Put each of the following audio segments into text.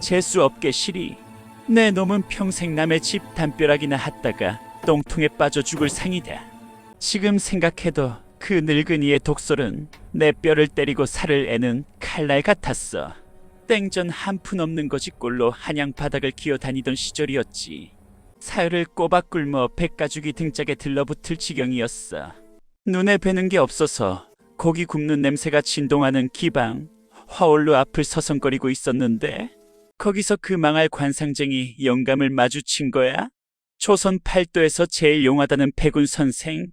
재수 없게 시리. 내 놈은 평생 남의 집 담벼락이나 핫다가 똥통에 빠져 죽을 상이다. 지금 생각해도 그 늙은이의 독설은 내 뼈를 때리고 살을 애는 칼날 같았어. 땡전 한 푼 없는 거지꼴로 한양 바닥을 기어다니던 시절이었지. 사흘을 꼬박 굶어 백가죽이 등짝에 들러붙을 지경이었어. 눈에 뵈는 게 없어서 고기 굽는 냄새가 진동하는 기방, 화올루 앞을 서성거리고 있었는데 거기서 그 망할 관상쟁이 영감을 마주친 거야? 조선 팔도에서 제일 용하다는 백운 선생,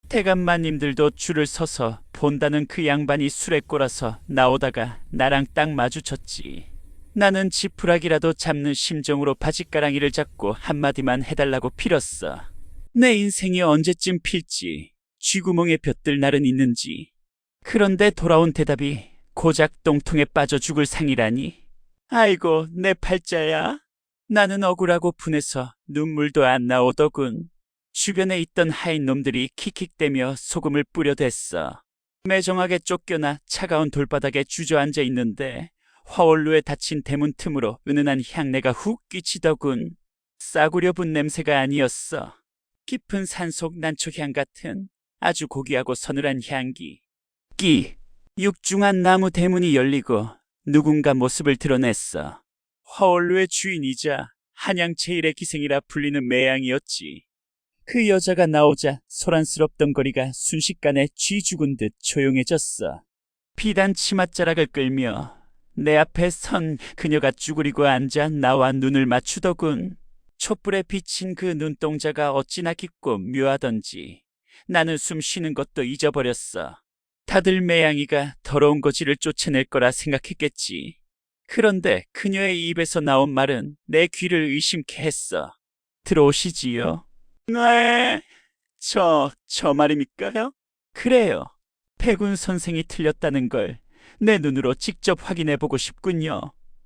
대감마님들도 줄을 서서 본다는 그 양반이 술에 꼬라서 나오다가 나랑 딱 마주쳤지. 나는 지푸라기라도 잡는 심정으로 바짓가랑이를 잡고 한마디만 해달라고 빌었어. 내 인생이 언제쯤 필지, 쥐구멍에 볕들 날은 있는지. 그런데 돌아온 대답이 고작 똥통에 빠져 죽을 상이라니. 아이고 내 팔자야. 나는 억울하고 분해서 눈물도 안 나오더군. 주변에 있던 하인 놈들이 킥킥대며 소금을 뿌려댔어. 매정하게 쫓겨나 차가운 돌바닥에 주저앉아 있는데 화올루에 닫힌 대문 틈으로 은은한 향내가 훅 끼치더군. 싸구려 분 냄새가 아니었어. 깊은 산속 난초향 같은 아주 고귀하고 서늘한 향기. 육중한 나무 대문이 열리고 누군가 모습을 드러냈어. 화올루의 주인이자 한양 제일의 기생이라 불리는 매양이었지. 그 여자가 나오자 소란스럽던 거리가 순식간에 쥐 죽은 듯 조용해졌어. 비단 치맛자락을 끌며 내 앞에 선 그녀가 쭈그리고 앉아 나와 눈을 맞추더군. 촛불에 비친 그 눈동자가 어찌나 깊고 묘하던지 나는 숨 쉬는 것도 잊어버렸어. 다들 매양이가 더러운 거지를 쫓아낼 거라 생각했겠지. 그런데 그녀의 입에서 나온 말은 내 귀를 의심케 했어. 들어오시지요. 네, 저 말입니까요? 그래요. 백운 선생이 틀렸다는 걸 내 눈으로 직접 확인해보고 싶군요.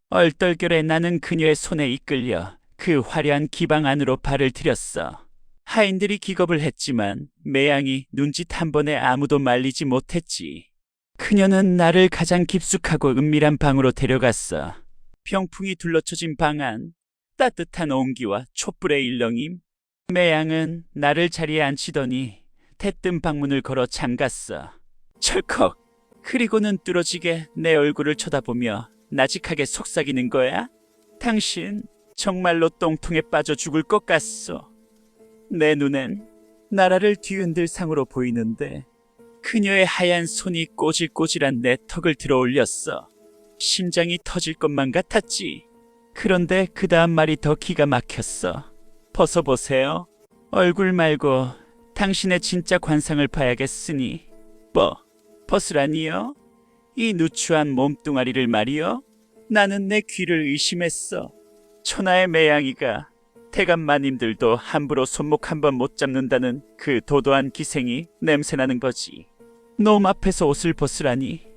얼떨결에 나는 그녀의 손에 이끌려 그 화려한 기방 안으로 발을 들였어. 하인들이 기겁을 했지만 매양이 눈짓 한 번에 아무도 말리지 못했지. 그녀는 나를 가장 깊숙하고 은밀한 방으로 데려갔어. 병풍이 둘러쳐진 방 안, 따뜻한 온기와 촛불의 일렁임. 매양은 나를 자리에 앉히더니 대뜸 방문을 걸어 잠갔어. 철컥! 그리고는 뚫어지게 내 얼굴을 쳐다보며 나직하게 속삭이는 거야? 당신 정말로 똥통에 빠져 죽을 것 같소. 내 눈엔 나라를 뒤흔들 상으로 보이는데 그녀의 하얀 손이 꼬질꼬질한 내 턱을 들어 올렸어. 심장이 터질 것만 같았지. 그런데 그 다음 말이 더 기가 막혔어. 벗어보세요. 얼굴 말고 당신의 진짜 관상을 봐야겠으니. 벗으라니요? 이 누추한 몸뚱아리를 말이요? 나는 내 귀를 의심했어. 천하의 매양이가 대감마님들도 함부로 손목 한 번 못 잡는다는 그 도도한 기생이 냄새나는 거지. 놈 앞에서 옷을 벗으라니.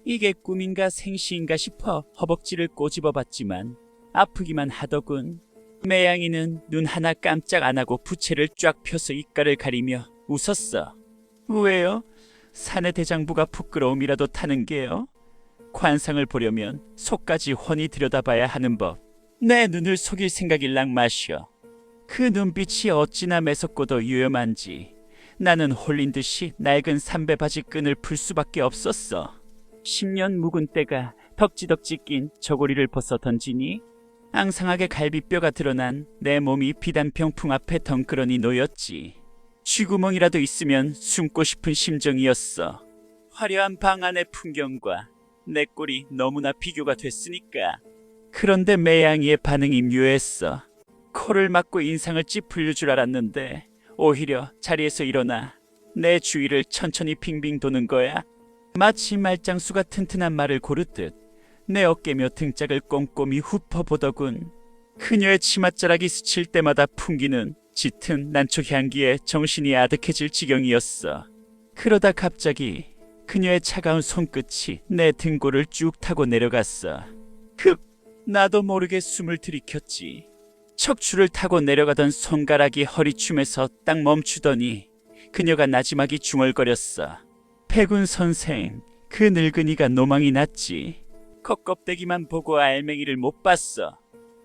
이게 꿈인가 생시인가 싶어 허벅지를 꼬집어봤지만 아프기만 하더군. 매양이는 눈 하나 깜짝 안 하고 부채를 쫙 펴서 입가를 가리며 웃었어. 왜요? 사내 대장부가 부끄러움이라도 타는 게요? 관상을 보려면 속까지 훤히 들여다봐야 하는 법. 내 눈을 속일 생각일랑 마셔. 그 눈빛이 어찌나 매섭고도 유염한지 나는 홀린 듯이 낡은 삼배 바지 끈을 풀 수밖에 없었어. 10년 묵은 때가 덕지덕지 낀 저고리를 벗어 던지니 앙상하게 갈비뼈가 드러난 내 몸이 비단 병풍 앞에 덩그러니 놓였지. 쥐구멍이라도 있으면 숨고 싶은 심정이었어. 화려한 방 안의 풍경과 내 꼴이 너무나 비교가 됐으니까. 그런데 매양이의 반응이 묘했어. 코를 막고 인상을 찌푸릴 줄 알았는데 오히려 자리에서 일어나 내 주위를 천천히 빙빙 도는 거야. 마치 말장수가 튼튼한 말을 고르듯 내 어깨며 등짝을 꼼꼼히 훑어보더군. 그녀의 치맛자락이 스칠 때마다 풍기는 짙은 난초 향기에 정신이 아득해질 지경이었어. 그러다 갑자기 그녀의 차가운 손끝이 내 등골을 쭉 타고 내려갔어. 나도 모르게 숨을 들이켰지. 척추를 타고 내려가던 손가락이 허리춤에서 딱 멈추더니 그녀가 나지막이 중얼거렸어. 백운 선생, 그 늙은이가 노망이 났지. 겉껍데기만 보고 알맹이를 못 봤어.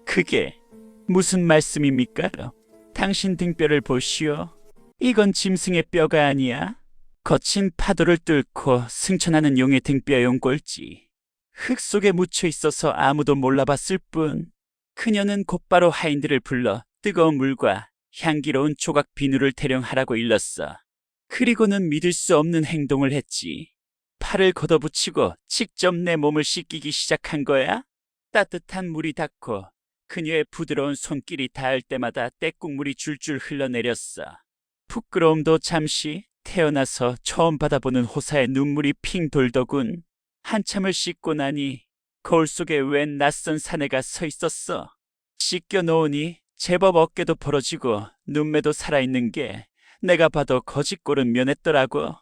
그게 무슨 말씀입니까? 당신 등뼈를 보시오. 이건 짐승의 뼈가 아니야. 거친 파도를 뚫고 승천하는 용의 등뼈용 꼴지. 흙 속에 묻혀 있어서 아무도 몰라봤을 뿐. 그녀는 곧바로 하인들을 불러 뜨거운 물과 향기로운 조각 비누를 대령하라고 일렀어. 그리고는 믿을 수 없는 행동을 했지. 팔을 걷어붙이고 직접 내 몸을 씻기기 시작한 거야. 따뜻한 물이 닿고 그녀의 부드러운 손길이 닿을 때마다 떼국물이 줄줄 흘러내렸어. 부끄러움도 잠시, 태어나서 처음 받아보는 호사의 눈물이 핑 돌더군. 한참을 씻고 나니 거울 속에 웬 낯선 사내가 서 있었어. 씻겨 놓으니 제법 어깨도 벌어지고 눈매도 살아있는 게 내가 봐도 거짓골은 면했더라고.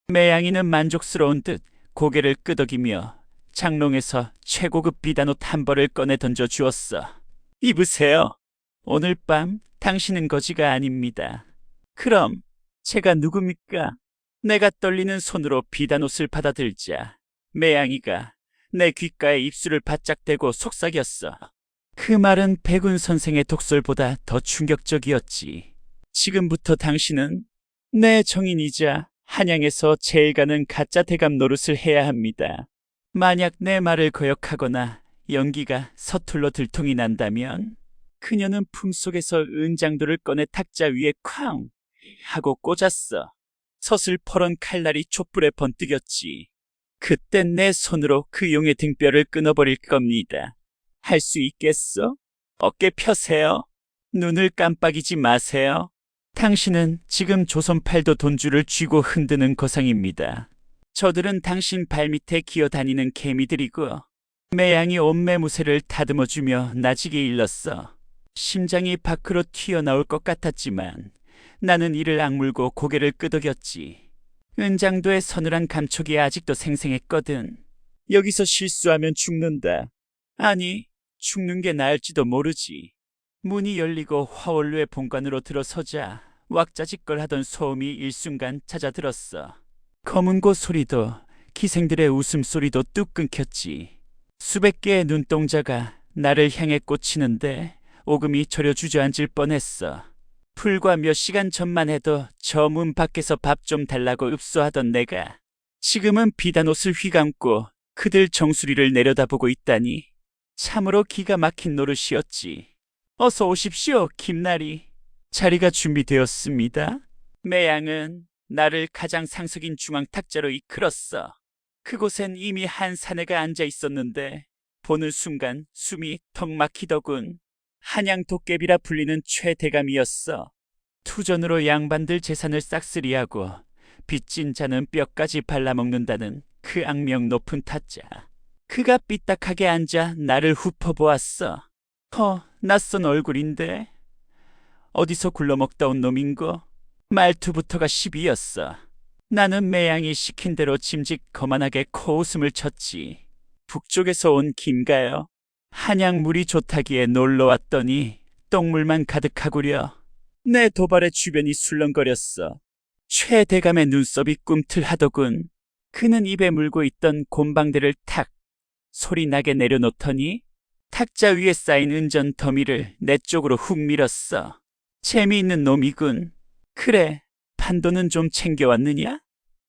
매양이는 만족스러운 듯 고개를 끄덕이며 장롱에서 최고급 비단옷 한 벌을 꺼내 던져 주었어. 입으세요. 오늘 밤 당신은 거지가 아닙니다. 그럼 제가 누굽니까? 내가 떨리는 손으로 비단옷을 받아들자 매양이가 내 귓가에 입술을 바짝 대고 속삭였어. 그 말은 백운 선생의 독설보다 더 충격적이었지. 지금부터 당신은 내 정인이자 한양에서 제일 가는 가짜 대감 노릇을 해야 합니다. 만약 내 말을 거역하거나 연기가 서툴러 들통이 난다면 그녀는 품속에서 은장도를 꺼내 탁자 위에 쾅 하고 꽂았어. 서슬퍼런 칼날이 촛불에 번뜩였지. 그땐 내 손으로 그 용의 등뼈를 끊어버릴 겁니다. 할 수 있겠어? 어깨 펴세요. 눈을 깜빡이지 마세요. 당신은 지금 조선팔도 돈줄을 쥐고 흔드는 거상입니다. 저들은 당신 발밑에 기어다니는 개미들이고 매양이 옷매무새를 다듬어주며 나지게 일렀어. 심장이 밖으로 튀어나올 것 같았지만 나는 이를 악물고 고개를 끄덕였지. 은장도의 서늘한 감촉이 아직도 생생했거든. 여기서 실수하면 죽는다. 아니, 죽는 게 나을지도 모르지. 문이 열리고 화원루의 본관으로 들어서자 왁자지껄하던 소음이 일순간 잦아들었어. 검은 곳 소리도 기생들의 웃음소리도 뚝 끊겼지. 수백 개의 눈동자가 나를 향해 꽂히는데 오금이 저려 주저앉을 뻔했어. 불과 몇 시간 전만 해도 저 문 밖에서 밥 좀 달라고 읍소하던 내가 지금은 비단옷을 휘감고 그들 정수리를 내려다보고 있다니 참으로 기가 막힌 노릇이었지. 어서 오십시오, 김나리. 자리가 준비되었습니다. 매양은 나를 가장 상석인 중앙 탁자로 이끌었어. 그곳엔 이미 한 사내가 앉아 있었는데 보는 순간 숨이 턱 막히더군. 한양 도깨비라 불리는 최대감이었어. 투전으로 양반들 재산을 싹쓸이하고 빚진 자는 뼈까지 발라먹는다는 그 악명 높은 타짜. 그가 삐딱하게 앉아 나를 훑어보았어. 낯선 얼굴인데 어디서 굴러먹다 온 놈인고? 말투부터가 시비였어. 나는 매양이 시킨 대로 짐짓 거만하게 코웃음을 쳤지. 북쪽에서 온 김가요. 한양 물이 좋다기에 놀러 왔더니 똥물만 가득하구려. 내 도발의 주변이 술렁거렸어. 최 대감의 눈썹이 꿈틀하더군. 그는 입에 물고 있던 곰방대를 탁 소리나게 내려놓더니 탁자 위에 쌓인 은전 더미를 내 쪽으로 훅 밀었어. 재미있는 놈이군. 그래, 판도는 좀 챙겨왔느냐?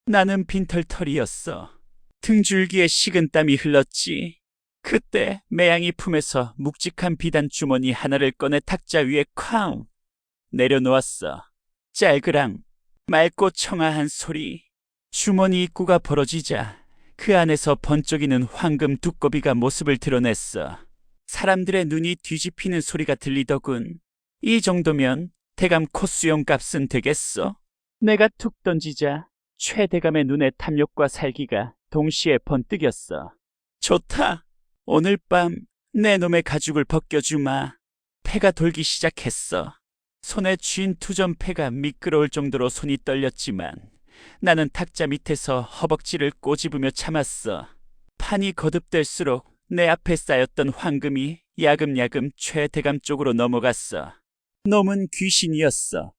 나는 빈털털이었어. 등줄기에 식은땀이 흘렀지. 그때 매양이 품에서 묵직한 비단 주머니 하나를 꺼내 탁자 위에 쾅 내려놓았어. 짤그랑 맑고 청아한 소리. 주머니 입구가 벌어지자 그 안에서 번쩍이는 황금 두꺼비가 모습을 드러냈어. 사람들의 눈이 뒤집히는 소리가 들리더군. 이 정도면 대감 코수용 값은 되겠어? 내가 툭 던지자 최 대감의 눈에 탐욕과 살기가 동시에 번뜩였어. 좋다. 오늘 밤 내 놈의 가죽을 벗겨주마. 패가 돌기 시작했어. 손에 쥔 투전패가 미끄러울 정도로 손이 떨렸지만 나는 탁자 밑에서 허벅지를 꼬집으며 참았어. 판이 거듭될수록 내 앞에 쌓였던 황금이 야금야금 최 대감 쪽으로 넘어갔어. 놈은 귀신이었어.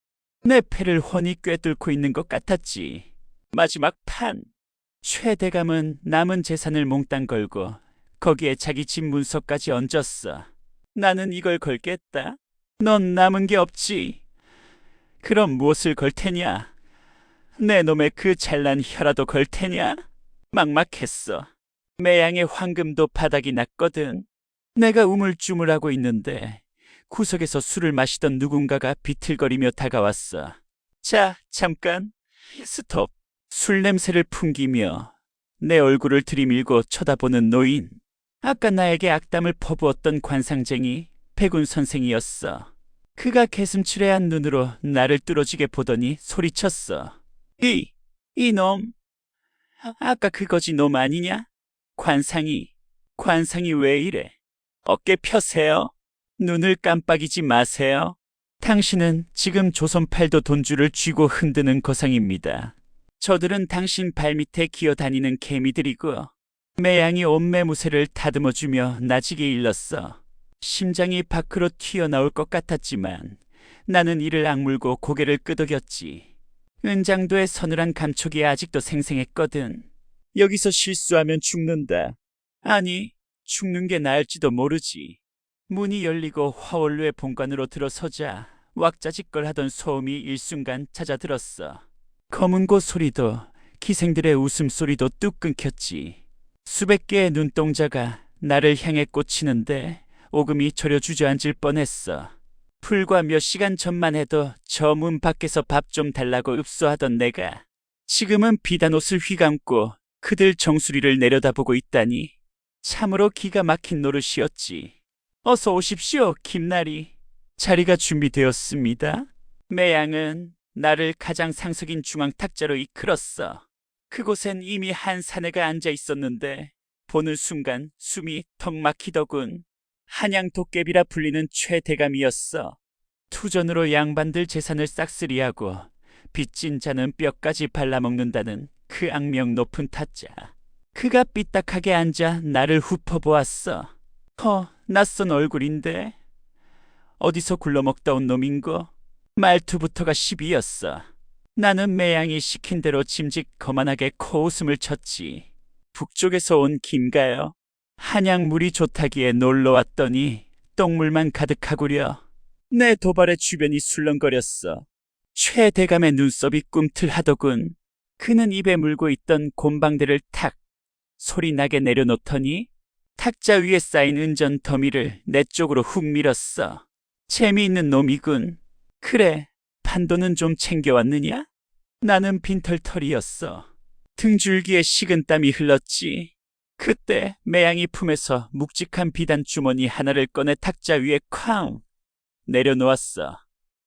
내 패를 훤히 꿰뚫고 있는 것 같았지. 마지막 판. 최 대감은 남은 재산을 몽땅 걸고 거기에 자기 집 문서까지 얹었어. 나는 이걸 걸겠다. 넌 남은 게 없지. 그럼 무엇을 걸 테냐? 내 놈의 그 잘난 혀라도 걸 테냐? 막막했어. 매양의 황금도 바닥이 났거든. 내가 우물쭈물하고 있는데 구석에서 술을 마시던 누군가가 비틀거리며 다가왔어. 자, 잠깐. 스톱. 술 냄새를 풍기며 내 얼굴을 들이밀고 쳐다보는 노인. 아까 나에게 악담을 퍼부었던 관상쟁이 백운 선생이었어. 그가 개슴츠레한 눈으로 나를 뚫어지게 보더니 소리쳤어. 이놈. 아까 그거지 놈 아니냐? 관상이 왜 이래? 어깨 펴세요. 눈을 깜빡이지 마세요. 당신은 지금 조선팔도 돈줄을 쥐고 흔드는 거상입니다. 저들은 당신 발밑에 기어다니는 개미들이고 매양이 옷매무새를 다듬어주며 나지게 일렀어. 심장이 밖으로 튀어나올 것 같았지만 나는 이를 악물고 고개를 끄덕였지. 은장도의 서늘한 감촉이 아직도 생생했거든. 여기서 실수하면 죽는다. 아니, 죽는 게 나을지도 모르지. 문이 열리고 화원루의 본관으로 들어서자 왁자지껄하던 소음이 일순간 잦아들었어. 검은 곳 소리도 기생들의 웃음소리도 뚝 끊겼지. 수백 개의 눈동자가 나를 향해 꽂히는데 오금이 저려 주저앉을 뻔했어. 불과 몇 시간 전만 해도 저 문 밖에서 밥 좀 달라고 읍소하던 내가 지금은 비단 옷을 휘감고 그들 정수리를 내려다보고 있다니 참으로 기가 막힌 노릇이었지. 어서 오십시오, 김나리. 자리가 준비되었습니다. 매양은 나를 가장 상석인 중앙 탁자로 이끌었어. 그곳엔 이미 한 사내가 앉아 있었는데 보는 순간 숨이 턱 막히더군. 한양 도깨비라 불리는 최대감이었어. 투전으로 양반들 재산을 싹쓸이하고 빚진 자는 뼈까지 발라먹는다는 그 악명 높은 타짜. 그가 삐딱하게 앉아 나를 훑어보았어. 낯선 얼굴인데 어디서 굴러먹다 온 놈인고? 말투부터가 시비였어. 나는 매양이 시킨 대로 짐짓 거만하게 코웃음을 쳤지. 북쪽에서 온 김가요. 한양 물이 좋다기에 놀러왔더니 똥물만 가득하구려. 내 도발의 주변이 술렁거렸어. 최 대감의 눈썹이 꿈틀하더군. 그는 입에 물고 있던 곰방대를 탁 소리나게 내려놓더니 탁자 위에 쌓인 은전 더미를 내 쪽으로 훅 밀었어. 재미있는 놈이군. 그래, 판도는 좀 챙겨왔느냐? 나는 빈털털이었어. 등줄기에 식은땀이 흘렀지. 그때 매양이 품에서 묵직한 비단 주머니 하나를 꺼내 탁자 위에 쾅 내려놓았어.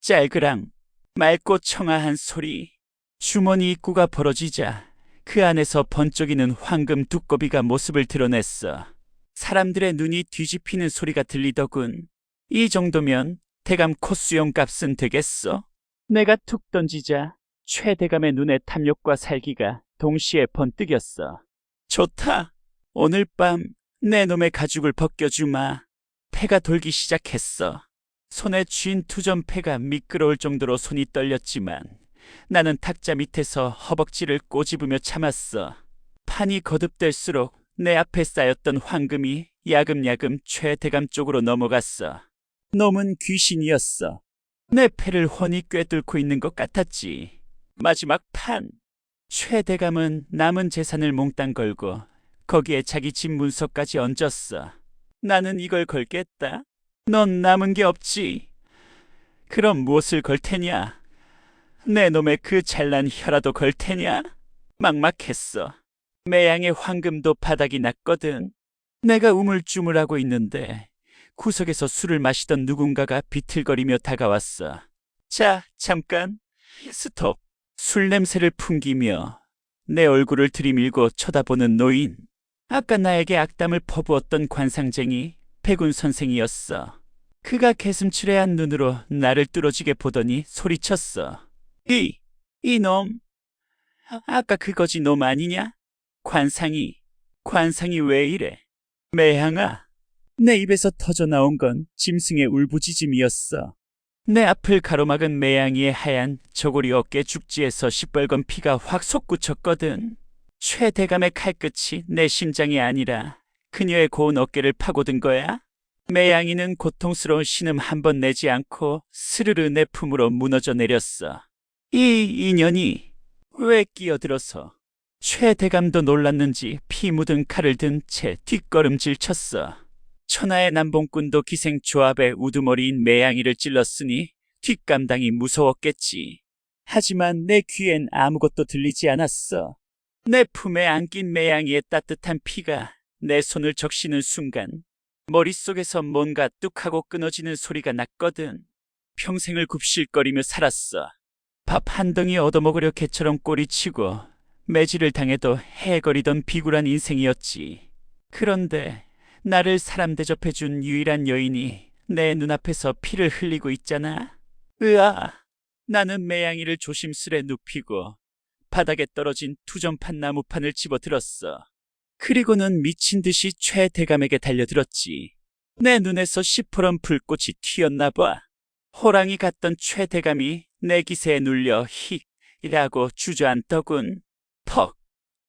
짤그랑 맑고 청아한 소리. 주머니 입구가 벌어지자 그 안에서 번쩍이는 황금 두꺼비가 모습을 드러냈어. 사람들의 눈이 뒤집히는 소리가 들리더군. 이 정도면 대감 코수용 값은 되겠어? 내가 툭 던지자 최 대감의 눈에 탐욕과 살기가 동시에 번뜩였어. 좋다. 오늘 밤 내 놈의 가죽을 벗겨주마. 패가 돌기 시작했어. 손에 쥔 투전패가 미끄러울 정도로 손이 떨렸지만 나는 탁자 밑에서 허벅지를 꼬집으며 참았어. 판이 거듭될수록 내 앞에 쌓였던 황금이 야금야금 최 대감 쪽으로 넘어갔어. 놈은 귀신이었어. 내 패를 훤히 꿰뚫고 있는 것 같았지. 마지막 판. 최 대감은 남은 재산을 몽땅 걸고 거기에 자기 집 문서까지 얹었어. 나는 이걸 걸겠다. 넌 남은 게 없지. 그럼 무엇을 걸 테냐? 내 놈의 그 잘난 혀라도 걸 테냐? 막막했어. 매양의 황금도 바닥이 났거든. 내가 우물쭈물하고 있는데 구석에서 술을 마시던 누군가가 비틀거리며 다가왔어. 자, 잠깐. 스톱. 술 냄새를 풍기며 내 얼굴을 들이밀고 쳐다보는 노인. 아까 나에게 악담을 퍼부었던 관상쟁이 백운 선생이었어. 그가 개슴츠레한 눈으로 나를 뚫어지게 보더니 소리쳤어. 이놈. 아까 그거지 놈 아니냐? 관상이 왜 이래? 매양아. 내 입에서 터져나온 건 짐승의 울부짖음이었어. 내 앞을 가로막은 매양이의 하얀 저고리 어깨 죽지에서 시뻘건 피가 확 솟구쳤거든. 최 대감의 칼끝이 내 심장이 아니라 그녀의 고운 어깨를 파고든 거야? 매양이는 고통스러운 신음 한 번 내지 않고 스르르 내 품으로 무너져 내렸어. 이 인연이 왜 끼어들어서. 최 대감도 놀랐는지 피 묻은 칼을 든 채 뒷걸음질 쳤어. 천하의 남봉꾼도 기생조합의 우두머리인 매양이를 찔렀으니 뒷감당이 무서웠겠지. 하지만 내 귀엔 아무것도 들리지 않았어. 내 품에 안긴 매양이의 따뜻한 피가 내 손을 적시는 순간 머릿속에서 뭔가 뚝하고 끊어지는 소리가 났거든. 평생을 굽실거리며 살았어. 밥 한 덩이 얻어먹으려 개처럼 꼬리치고 매질을 당해도 해거리던 비굴한 인생이었지. 그런데 나를 사람 대접해준 유일한 여인이 내 눈앞에서 피를 흘리고 있잖아. 으아! 나는 매양이를 조심스레 눕히고 바닥에 떨어진 투전판 나무판을 집어들었어. 그리고는 미친 듯이 최 대감에게 달려들었지. 내 눈에서 시퍼런 불꽃이 튀었나 봐. 호랑이 같던 최 대감이 내 기세에 눌려 힉이라고 주저앉더군. 퍽!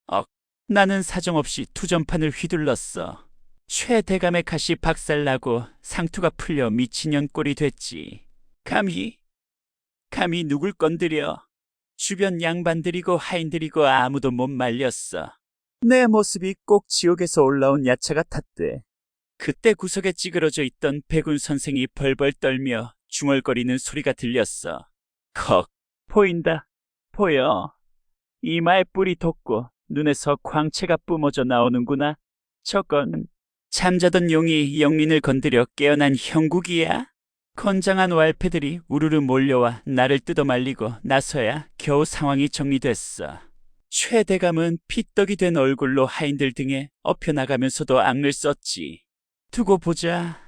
억! 나는 사정없이 투전판을 휘둘렀어. 최 대감의 가시 박살나고 상투가 풀려 미친년 꼴이 됐지. 감히 누굴 건드려. 주변 양반들이고 하인들이고 아무도 못 말렸어. 내 모습이 꼭 지옥에서 올라온 야채 같았대. 그때 구석에 찌그러져 있던 백운 선생이 벌벌 떨며 중얼거리는 소리가 들렸어. 컥! 보인다. 보여. 이마에 뿔이 돋고 눈에서 광채가 뿜어져 나오는구나. 저건 잠자던 용이 영린을 건드려 깨어난 형국이야. 건장한 왈패들이 우르르 몰려와 나를 뜯어말리고 나서야 겨우 상황이 정리됐어. 최 대감은 피떡이 된 얼굴로 하인들 등에 엎혀나가면서도 악을 썼지. 두고 보자.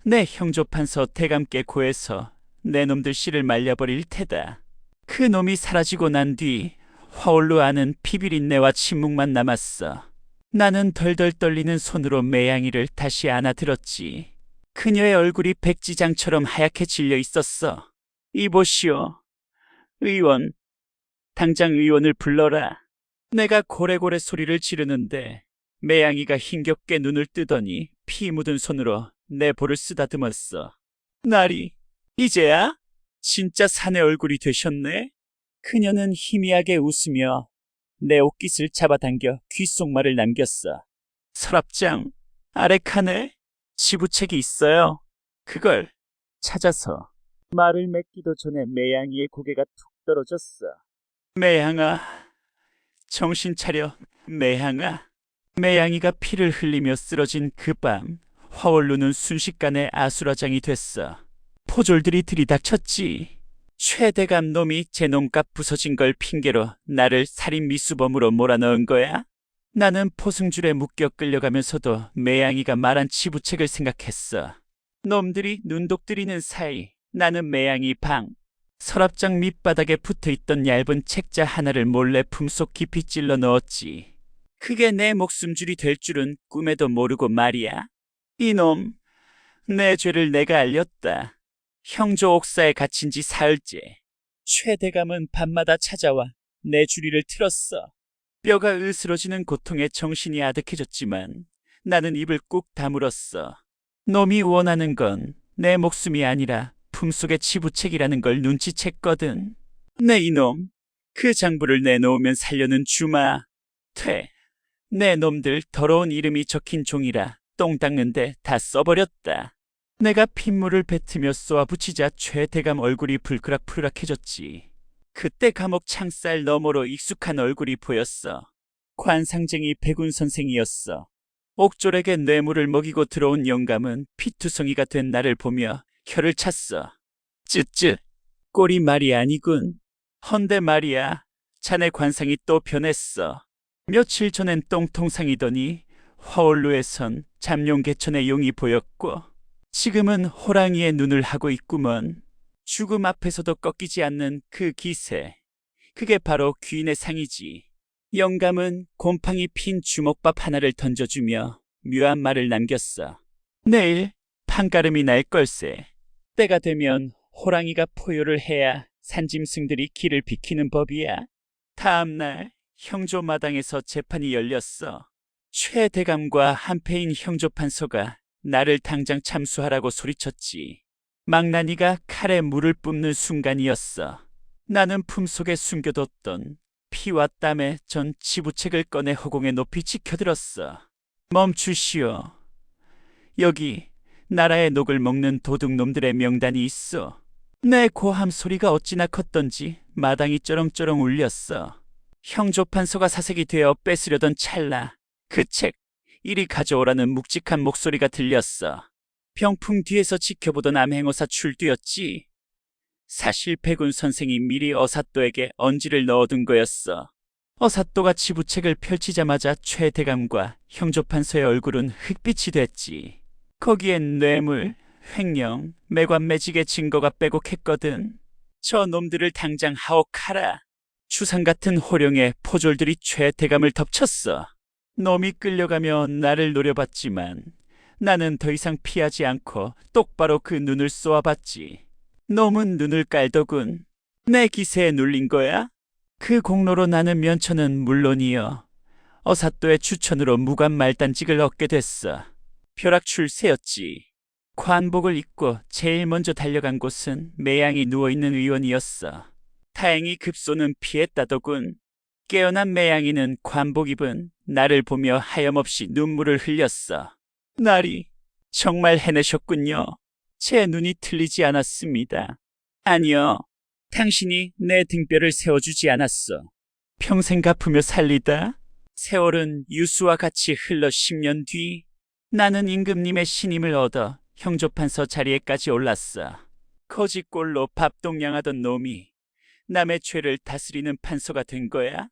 내 형조판서 대감께 고해서 내 놈들 씨를 말려버릴 테다. 그 놈이 사라지고 난 뒤 화올로 아는 피비린내와 침묵만 남았어. 나는 덜덜 떨리는 손으로 매양이를 다시 안아들었지. 그녀의 얼굴이 백지장처럼 하얗게 질려 있었어. 이보시오. 의원, 당장 의원을 불러라. 내가 고래고래 소리를 지르는데 매양이가 힘겹게 눈을 뜨더니 피 묻은 손으로 내 볼을 쓰다듬었어. 나리, 이제야? 진짜 사내 얼굴이 되셨네? 그녀는 희미하게 웃으며 내 옷깃을 잡아당겨 귓속말을 남겼어. 서랍장, 아래 칸에 지부책이 있어요. 그걸 찾아서. 말을 맺기도 전에 매양이의 고개가 툭 떨어졌어. 매양아, 정신 차려, 매양아. 매양이가 피를 흘리며 쓰러진 그 밤, 화올루는 순식간에 아수라장이 됐어. 포졸들이 들이닥쳤지. 최대감 놈이 제 몸값 부서진 걸 핑계로 나를 살인 미수범으로 몰아넣은 거야? 나는 포승줄에 묶여 끌려가면서도 매양이가 말한 치부책을 생각했어. 놈들이 눈독 들이는 사이 나는 매양이 방 서랍장 밑바닥에 붙어있던 얇은 책자 하나를 몰래 품속 깊이 찔러 넣었지. 그게 내 목숨줄이 될 줄은 꿈에도 모르고 말이야. 이놈, 내 죄를 내가 알렸다. 형조 옥사에 갇힌 지 사흘째. 최 대감은 밤마다 찾아와 내 주리를 틀었어. 뼈가 으스러지는 고통에 정신이 아득해졌지만 나는 입을 꾹 다물었어. 놈이 원하는 건 내 목숨이 아니라 품속의 치부책이라는 걸 눈치챘거든. 내 이놈, 그 장부를 내놓으면 살려는 주마. 내 놈들 더러운 이름이 적힌 종이라 똥 닦는데 다 써버렸다. 내가 핏물을 뱉으며 쏘아붙이자 최 대감 얼굴이 불그락불락해졌지. 그때 감옥 창살 너머로 익숙한 얼굴이 보였어. 관상쟁이 백운 선생이었어. 옥졸에게 뇌물을 먹이고 들어온 영감은 피투성이가 된 나를 보며 혀를 찼어. 쯧쯧, 꼴이 말이 아니군. 헌데 말이야, 자네 관상이 또 변했어. 며칠 전엔 똥통상이더니 화올루에선 잠룡개천의 용이 보였고 지금은 호랑이의 눈을 하고 있구먼. 죽음 앞에서도 꺾이지 않는 그 기세. 그게 바로 귀인의 상이지. 영감은 곰팡이 핀 주먹밥 하나를 던져주며 묘한 말을 남겼어. 내일 판가름이 날 걸세. 때가 되면 호랑이가 포효를 해야 산짐승들이 길을 비키는 법이야. 다음 날 형조 마당에서 재판이 열렸어. 최 대감과 한패인 형조판서가 나를 당장 참수하라고 소리쳤지. 망나니가 칼에 물을 뿜는 순간이었어. 나는 품속에 숨겨뒀던 피와 땀에 전 지부책을 꺼내 허공에 높이 치켜들었어. 멈추시오. 여기 나라의 녹을 먹는 도둑놈들의 명단이 있어. 내 고함 소리가 어찌나 컸던지 마당이 쩌렁쩌렁 울렸어. 형조판서가 사색이 되어 뺏으려던 찰나 그 책 이리 가져오라는 묵직한 목소리가 들렸어. 병풍 뒤에서 지켜보던 암행어사 출두였지. 사실 백운 선생이 미리 어사또에게 언지를 넣어둔 거였어. 어사또가 지부책을 펼치자마자 최 대감과 형조판서의 얼굴은 흑빛이 됐지. 거기엔 뇌물, 횡령, 매관매직의 증거가 빼곡했거든. 저 놈들을 당장 하옥하라. 추상 같은 호령의 포졸들이 최 대감을 덮쳤어. 놈이 끌려가며 나를 노려봤지만 나는 더 이상 피하지 않고 똑바로 그 눈을 쏘아봤지. 놈은 눈을 깔더군. 내 기세에 눌린 거야? 그 공로로 나는 면천은 물론이요. 어사또의 추천으로 무관 말단직을 얻게 됐어. 벼락출세였지. 관복을 입고 제일 먼저 달려간 곳은 매양이 누워있는 의원이었어. 다행히 급소는 피했다더군. 깨어난 매양이는 관복 입은 나를 보며 하염없이 눈물을 흘렸어. 나리, 정말 해내셨군요. 제 눈이 틀리지 않았습니다. 아니요, 당신이 내 등뼈를 세워주지 않았어. 평생 갚으며 살리다. 세월은 유수와 같이 흘러 10년 뒤 나는 임금님의 신임을 얻어 형조판서 자리에까지 올랐어. 거지꼴로 밥동냥하던 놈이 남의 죄를 다스리는 판서가 된 거야?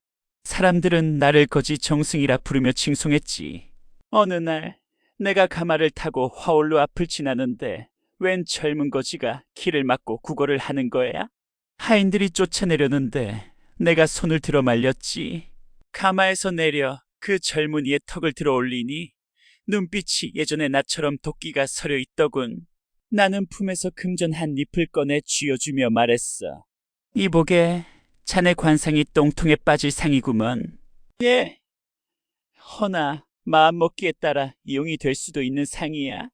사람들은 나를 거지 정승이라 부르며 칭송했지. 어느 날 내가 가마를 타고 화올로 앞을 지나는데 웬 젊은 거지가 길을 막고 구걸을 하는 거야? 하인들이 쫓아내려는데 내가 손을 들어 말렸지. 가마에서 내려 그 젊은이의 턱을 들어 올리니 눈빛이 예전의 나처럼 도끼가 서려 있더군. 나는 품에서 금전 한 잎을 꺼내 쥐어주며 말했어. 이보게, 자네 관상이 똥통에 빠질 상이구먼. 예. 허나 마음먹기에 따라 이용이 될 수도 있는 상이야.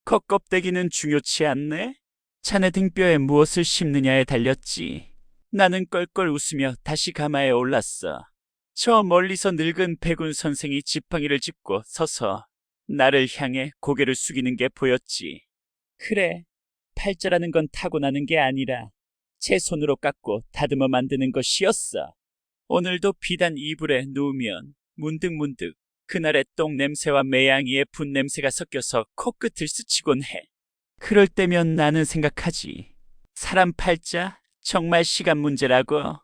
겉껍데기는 중요치 않네. 자네 등뼈에 무엇을 심느냐에 달렸지. 나는 껄껄 웃으며 다시 가마에 올랐어. 저 멀리서 늙은 백운 선생이 지팡이를 짚고 서서 나를 향해 고개를 숙이는 게 보였지. 그래, 팔자라는 건 타고나는 게 아니라 제 손으로 깎고 다듬어 만드는 것이었어. 오늘도 비단 이불에 누우면 문득문득 그날의 똥 냄새와 매양이의 분 냄새가 섞여서 코끝을 스치곤 해. 그럴 때면 나는 생각하지. 사람 팔자 정말 시간 문제라고.